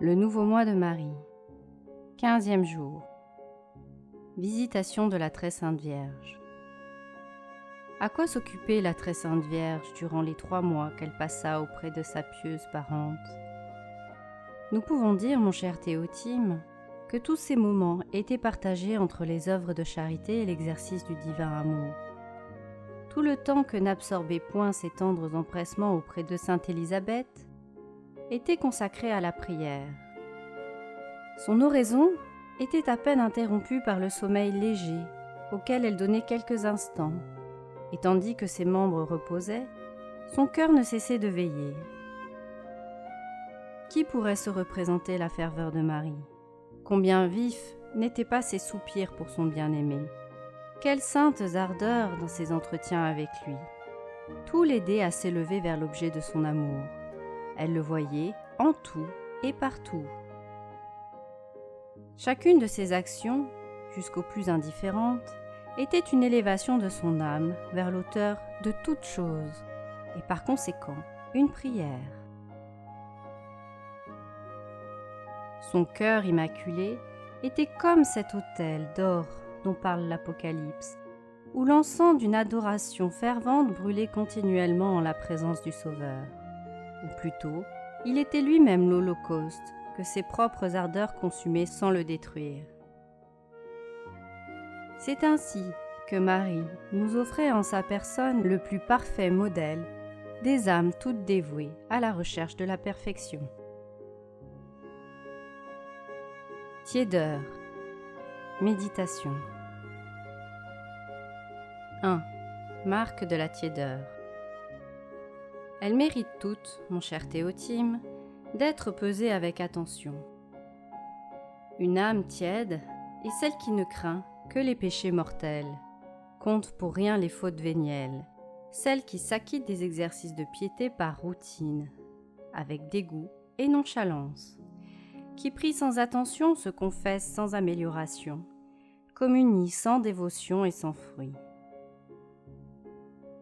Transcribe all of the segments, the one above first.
Le nouveau mois de Marie. 15e jour. Visitation de la Très Sainte Vierge. À quoi s'occupait la Très Sainte Vierge durant les 3 mois qu'elle passa auprès de sa pieuse parente? Nous pouvons dire, mon cher Théotime, que tous ces moments étaient partagés entre les œuvres de charité et l'exercice du divin amour. Tout le temps que n'absorbait point ses tendres empressements auprès de sainte Élisabeth était consacré à la prière. Son oraison était à peine interrompue par le sommeil léger auquel elle donnait quelques instants, et tandis que ses membres reposaient, son cœur ne cessait de veiller. Qui pourrait se représenter la ferveur de Marie? Combien vifs n'étaient pas ses soupirs pour son bien-aimé? Quelles saintes ardeurs dans ses entretiens avec lui! Tout l'aidait à s'élever vers l'objet de son amour. Elle le voyait en tout et partout. Chacune de ses actions, jusqu'aux plus indifférentes, était une élévation de son âme vers l'auteur de toutes choses, et par conséquent, une prière. Son cœur immaculé était comme cet autel d'or dont parle l'Apocalypse, où l'encens d'une adoration fervente brûlait continuellement en la présence du Sauveur. Ou plutôt, il était lui-même l'Holocauste que ses propres ardeurs consumaient sans le détruire. C'est ainsi que Marie nous offrait en sa personne le plus parfait modèle des âmes toutes dévouées à la recherche de la perfection. Tiédeur. Méditation. 1. Marque de la tiédeur. Elles méritent toutes, mon cher Théotime, d'être pesées avec attention. Une âme tiède est celle qui ne craint que les péchés mortels, compte pour rien les fautes vénielles, celle qui s'acquitte des exercices de piété par routine, avec dégoût et nonchalance, qui prie sans attention se confesse sans amélioration, communie sans dévotion et sans fruit.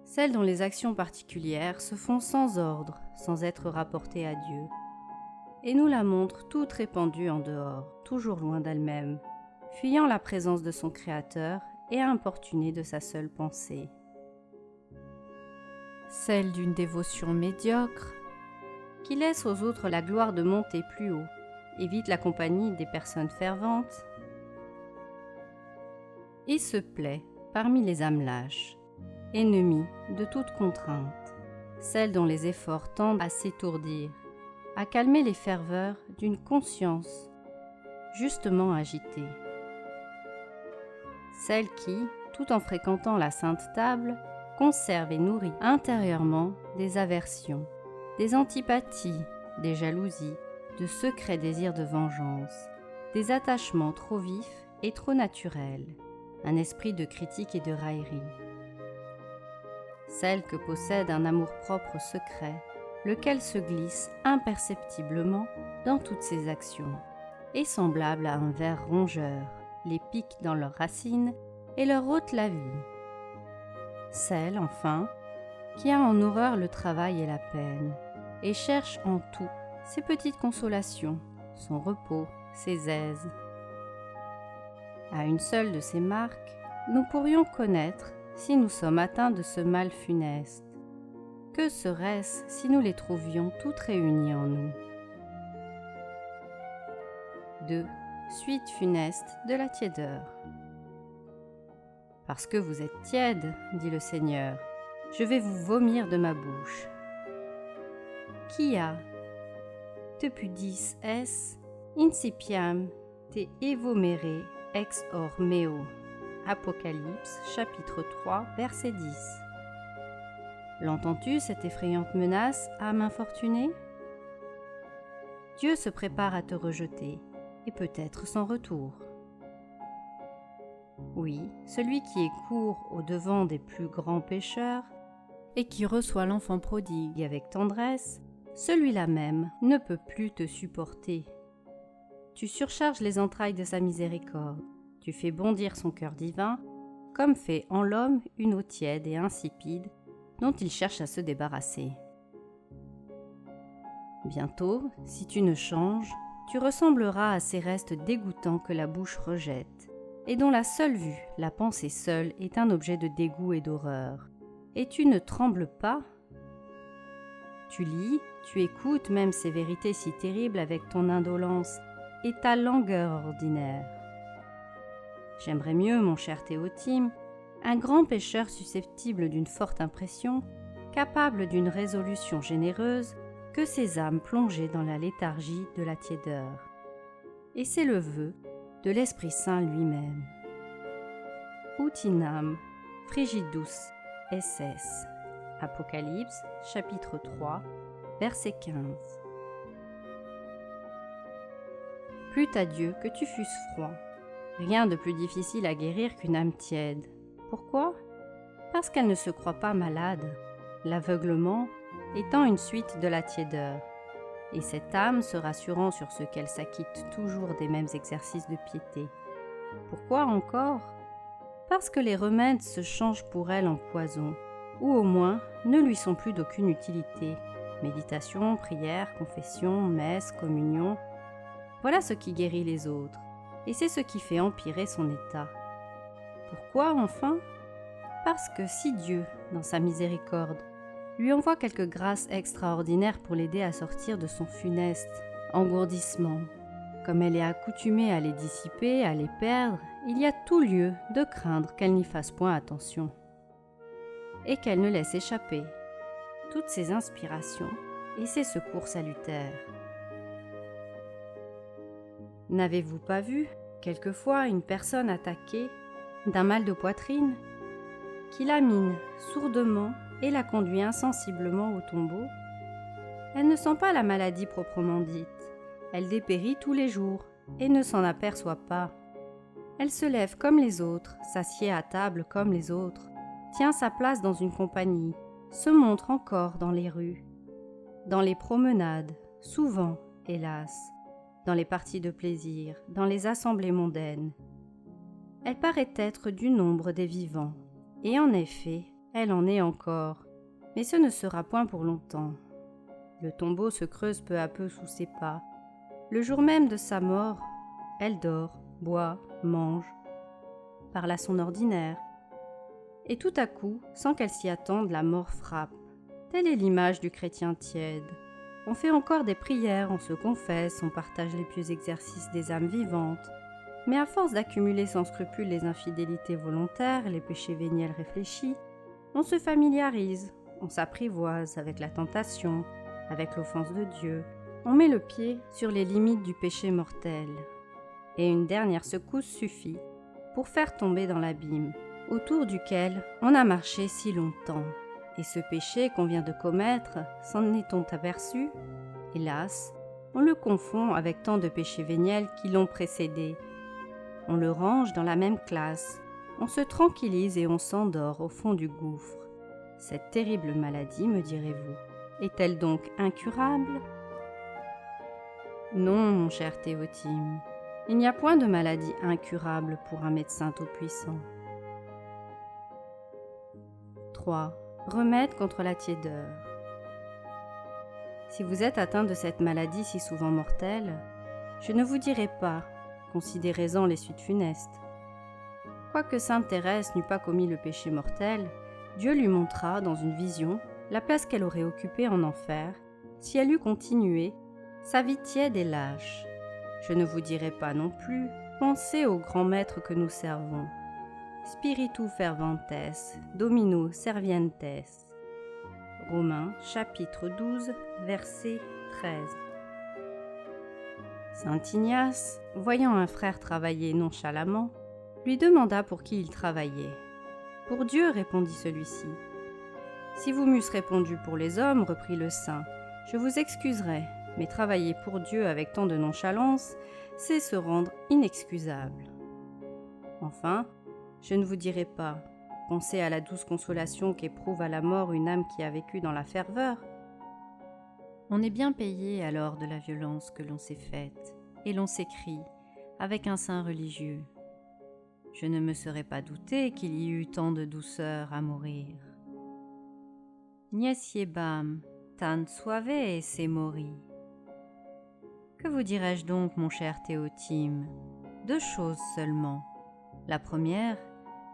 Celles dont les actions particulières se font sans ordre, sans être rapportées à Dieu, et nous la montre toute répandue en dehors, toujours loin d'elle-même, fuyant la présence de son Créateur et importunée de sa seule pensée. Celle d'une dévotion médiocre, qui laisse aux autres la gloire de monter plus haut, évite la compagnie des personnes ferventes, et se plaît parmi les âmes lâches, ennemies de toute contrainte, celles dont les efforts tendent à s'étourdir, à calmer les ferveurs d'une conscience justement agitée. Celles qui, tout en fréquentant la sainte table, conservent et nourrissent intérieurement des aversions, des antipathies, des jalousies, de secrets désirs de vengeance, des attachements trop vifs et trop naturels, un esprit de critique et de raillerie. Celle que possède un amour-propre secret, lequel se glisse imperceptiblement dans toutes ses actions, est semblable à un ver rongeur, les pique dans leurs racines et leur ôte la vie. Celle, enfin, qui a en horreur le travail et la peine, et cherche en tout ses petites consolations, son repos, ses aises. À une seule de ces marques, nous pourrions connaître si nous sommes atteints de ce mal funeste. Que serait-ce si nous les trouvions toutes réunies en nous? 2. Suite funeste de la tiédeur. Parce que vous êtes tiède, dit le Seigneur, je vais vous vomir de ma bouche. Quia te pudis es incipiam te evomere ex or meo. Apocalypse, chapitre 3, verset 10. L'entends-tu, cette effrayante menace, âme infortunée? Dieu se prépare à te rejeter, et peut-être sans retour. Oui, celui qui est court au-devant des plus grands pécheurs, et qui reçoit l'enfant prodigue avec tendresse, celui-là même ne peut plus te supporter. Tu surcharges les entrailles de sa miséricorde, tu fais bondir son cœur divin, comme fait en l'homme une eau tiède et insipide dont il cherche à se débarrasser. Bientôt, si tu ne changes, tu ressembleras à ces restes dégoûtants que la bouche rejette, et dont la seule vue, la pensée seule, est un objet de dégoût et d'horreur. Et tu ne trembles pas? Tu lis, tu écoutes même ces vérités si terribles avec ton indolence et ta langueur ordinaire. J'aimerais mieux, mon cher Théotime, un grand pécheur susceptible d'une forte impression, capable d'une résolution généreuse, que ces âmes plongées dans la léthargie de la tiédeur. Et c'est le vœu de l'Esprit Saint lui-même. Utinam frigidus esses. Apocalypse, chapitre 3, verset 15. Plût à Dieu que tu fusses froid. Rien de plus difficile à guérir qu'une âme tiède. Pourquoi? Parce qu'elle ne se croit pas malade, l'aveuglement étant une suite de la tiédeur, et cette âme se rassurant sur ce qu'elle s'acquitte toujours des mêmes exercices de piété. Pourquoi encore? Parce que les remèdes se changent pour elle en poison, ou au moins ne lui sont plus d'aucune utilité. Méditation, prière, confession, messe, communion, voilà ce qui guérit les autres, et c'est ce qui fait empirer son état. Pourquoi enfin? Parce que si Dieu, dans sa miséricorde, lui envoie quelque grâce extraordinaire pour l'aider à sortir de son funeste engourdissement, comme elle est accoutumée à les dissiper, à les perdre, il y a tout lieu de craindre qu'elle n'y fasse point attention, et qu'elle ne laisse échapper toutes ses inspirations et ses secours salutaires. N'avez-vous pas vu, quelquefois, une personne attaquée d'un mal de poitrine, qui la mine sourdement et la conduit insensiblement au tombeau? Elle ne sent pas la maladie proprement dite, elle dépérit tous les jours et ne s'en aperçoit pas. Elle se lève comme les autres, s'assied à table comme les autres, tient sa place dans une compagnie, se montre encore dans les rues, dans les promenades, souvent, hélas, dans les parties de plaisir, dans les assemblées mondaines. Elle paraît être du nombre des vivants, et en effet, elle en est encore, mais ce ne sera point pour longtemps. Le tombeau se creuse peu à peu sous ses pas. Le jour même de sa mort, elle dort, boit, mange, parle à son ordinaire, et tout à coup, sans qu'elle s'y attende, la mort frappe. Telle est l'image du chrétien tiède. On fait encore des prières, on se confesse, on partage les pieux exercices des âmes vivantes, mais à force d'accumuler sans scrupule les infidélités volontaires, les péchés véniels réfléchis, on se familiarise, on s'apprivoise avec la tentation, avec l'offense de Dieu, on met le pied sur les limites du péché mortel, et une dernière secousse suffit pour faire tomber dans l'abîme, autour duquel on a marché si longtemps. Et ce péché qu'on vient de commettre, s'en est-on aperçu? Hélas, on le confond avec tant de péchés véniels qui l'ont précédé. On le range dans la même classe, on se tranquillise et on s'endort au fond du gouffre. Cette terrible maladie, me direz-vous, est-elle donc incurable? Non, mon cher Théotime, il n'y a point de maladie incurable pour un médecin tout-puissant. 3. Remède contre la tiédeur. Si vous êtes atteint de cette maladie si souvent mortelle, je ne vous dirai pas, considérez-en les suites funestes. Quoique sainte Thérèse n'eût pas commis le péché mortel, Dieu lui montra, dans une vision, la place qu'elle aurait occupée en enfer, si elle eût continué sa vie tiède et lâche. Je ne vous dirai pas non plus, pensez au grand maître que nous servons. Spiritu ferventes, Domino servientes. Romains, chapitre 12, verset 13. Saint Ignace, voyant un frère travailler nonchalamment, lui demanda pour qui il travaillait. « Pour Dieu, répondit celui-ci. « Si vous m'eussiez répondu pour les hommes, reprit le saint, je vous excuserais, mais travailler pour Dieu avec tant de nonchalance, c'est se rendre inexcusable. Enfin, je ne vous dirai pas, pensez à la douce consolation qu'éprouve à la mort une âme qui a vécu dans la ferveur. On est bien payé alors de la violence que l'on s'est faite, et l'on s'écrie, avec un saint religieux. Je ne me serais pas douté qu'il y eût tant de douceur à mourir. Niesiebam, tan suave se mori. Que vous dirais-je donc, mon cher Théotime? 2 choses seulement. La première,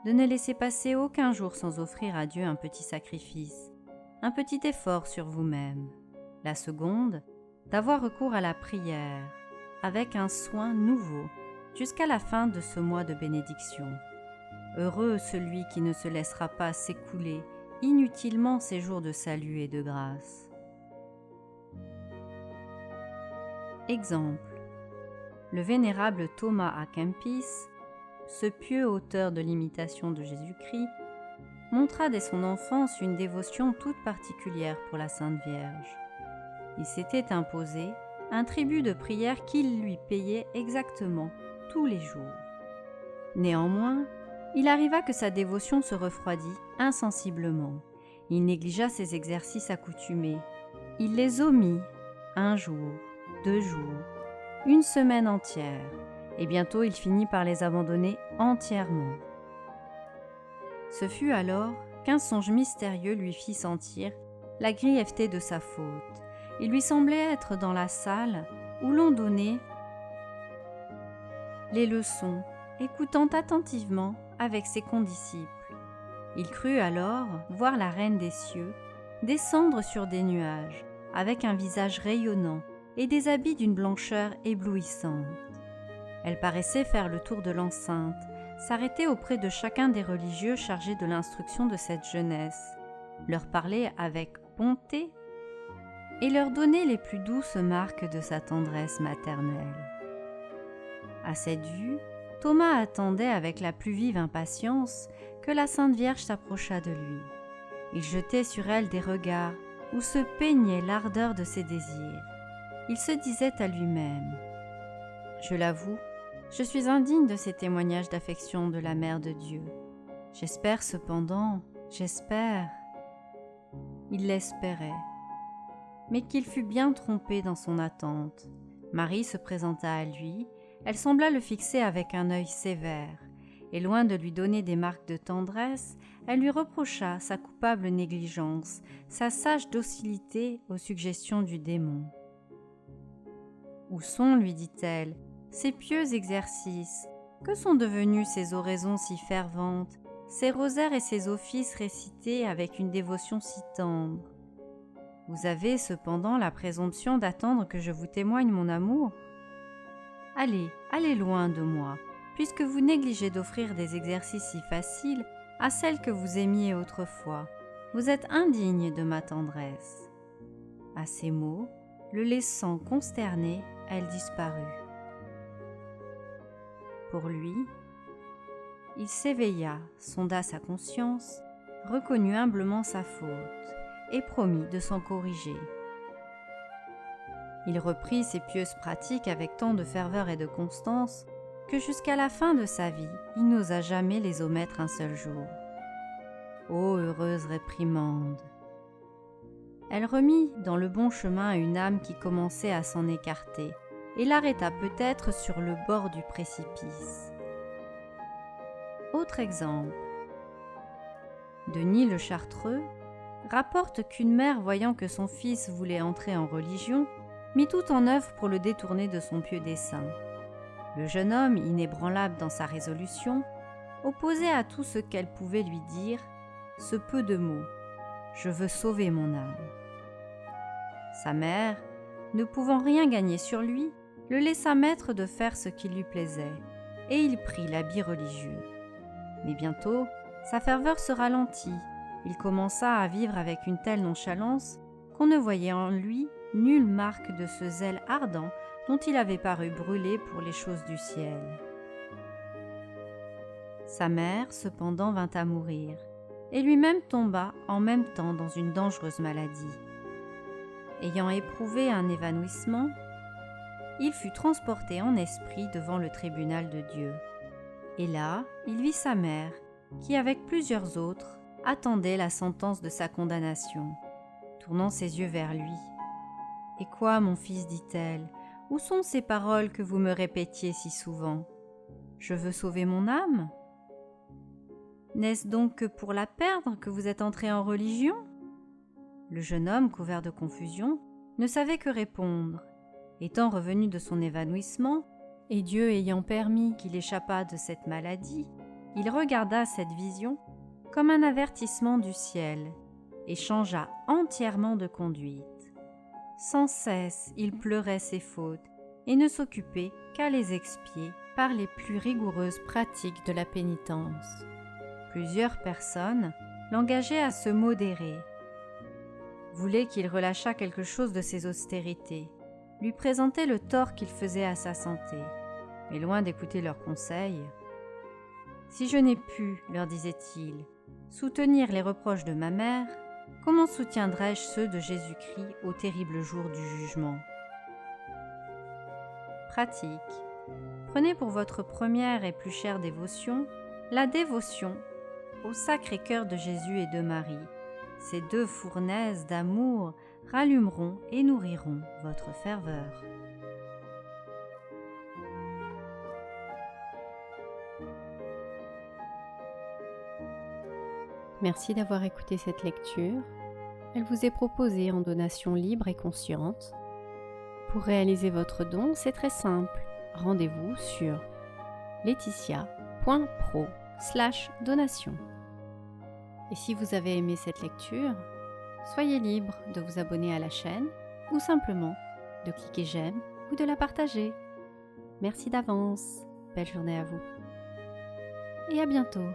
de ne laisser passer aucun jour sans offrir à Dieu un petit sacrifice, un petit effort sur vous-même. La seconde, d'avoir recours à la prière, avec un soin nouveau, jusqu'à la fin de ce mois de bénédiction. Heureux celui qui ne se laissera pas s'écouler inutilement ces jours de salut et de grâce. Exemple. Le vénérable Thomas à Kempis, ce pieux auteur de l'imitation de Jésus-Christ, montra dès son enfance une dévotion toute particulière pour la Sainte Vierge. Il s'était imposé un tribut de prière qu'il lui payait exactement tous les jours. Néanmoins, il arriva que sa dévotion se refroidit insensiblement. Il négligea ses exercices accoutumés. Il les omit 1 jour, 2 jours, 1 semaine entière, et bientôt il finit par les abandonner entièrement. Ce fut alors qu'un songe mystérieux lui fit sentir la grièveté de sa faute. Il lui semblait être dans la salle où l'on donnait les leçons, écoutant attentivement avec ses condisciples. Il crut alors voir la Reine des cieux descendre sur des nuages, avec un visage rayonnant et des habits d'une blancheur éblouissante. Elle paraissait faire le tour de l'enceinte, s'arrêter auprès de chacun des religieux chargés de l'instruction de cette jeunesse, leur parler avec bonté et leur donner les plus douces marques de sa tendresse maternelle. À cette vue, Thomas attendait avec la plus vive impatience que la Sainte Vierge s'approchât de lui. Il jetait sur elle des regards où se peignait l'ardeur de ses désirs. Il se disait à lui-même « Je l'avoue, je suis indigne de ces témoignages d'affection de la Mère de Dieu. J'espère cependant, Il l'espérait, mais qu'il fut bien trompé dans son attente. Marie se présenta à lui, elle sembla le fixer avec un œil sévère, et loin de lui donner des marques de tendresse, elle lui reprocha sa coupable négligence, sa sage docilité aux suggestions du démon. « Où sont, lui dit-elle, ces pieux exercices? Que sont devenues ces oraisons si ferventes, ces rosaires et ces offices récités avec une dévotion si tendre? Vous avez cependant la présomption d'attendre que je vous témoigne mon amour? Allez, allez loin de moi, puisque vous négligez d'offrir des exercices si faciles à celles que vous aimiez autrefois. Vous êtes indigne de ma tendresse. » À ces mots, le laissant consterné, elle disparut. Pour lui, il s'éveilla, sonda sa conscience, reconnut humblement sa faute et promit de s'en corriger. Il reprit ses pieuses pratiques avec tant de ferveur et de constance que jusqu'à la fin de sa vie, il n'osa jamais les omettre un seul jour. Ô heureuse réprimande! Elle remit dans le bon chemin une âme qui commençait à s'en écarter et l'arrêta peut-être sur le bord du précipice. Autre exemple. Denis le Chartreux rapporte qu'une mère, voyant que son fils voulait entrer en religion, mit tout en œuvre pour le détourner de son pieux dessein. Le jeune homme, inébranlable dans sa résolution, opposait à tout ce qu'elle pouvait lui dire ce peu de mots « Je veux sauver mon âme ». Sa mère, ne pouvant rien gagner sur lui, le laissa maître de faire ce qui lui plaisait, et il prit l'habit religieux. Mais bientôt, sa ferveur se ralentit, il commença à vivre avec une telle nonchalance qu'on ne voyait en lui nulle marque de ce zèle ardent dont il avait paru brûler pour les choses du ciel. Sa mère, cependant, vint à mourir, et lui-même tomba en même temps dans une dangereuse maladie. Ayant éprouvé un évanouissement, il fut transporté en esprit devant le tribunal de Dieu. Et là, il vit sa mère, qui avec plusieurs autres, attendait la sentence de sa condamnation, tournant ses yeux vers lui. « Et quoi, mon fils, dit-elle, où sont ces paroles que vous me répétiez si souvent? Je veux sauver mon âme? N'est-ce donc que pour la perdre que vous êtes entré en religion ?» Le jeune homme, couvert de confusion, ne savait que répondre. Étant revenu de son évanouissement, et Dieu ayant permis qu'il échappât de cette maladie, il regarda cette vision comme un avertissement du ciel et changea entièrement de conduite. Sans cesse, il pleurait ses fautes et ne s'occupait qu'à les expier par les plus rigoureuses pratiques de la pénitence. Plusieurs personnes l'engageaient à se modérer, voulaient qu'il relâchât quelque chose de ses austérités, lui présentaient le tort qu'il faisait à sa santé, mais loin d'écouter leurs conseils. « Si je n'ai pu, leur disait-il, soutenir les reproches de ma mère, comment soutiendrai-je ceux de Jésus-Christ au terrible jour du jugement ?» Pratique. Prenez pour votre première et plus chère dévotion la dévotion au Sacré-Cœur de Jésus et de Marie. Ces deux fournaises d'amour rallumeront et nourriront votre ferveur. Merci d'avoir écouté cette lecture. Elle vous est proposée en donation libre et consciente. Pour réaliser votre don, c'est très simple. Rendez-vous sur laetitia.pro/donation. Et si vous avez aimé cette lecture, soyez libre de vous abonner à la chaîne ou simplement de cliquer j'aime ou de la partager. Merci d'avance. Belle journée à vous. Et à bientôt.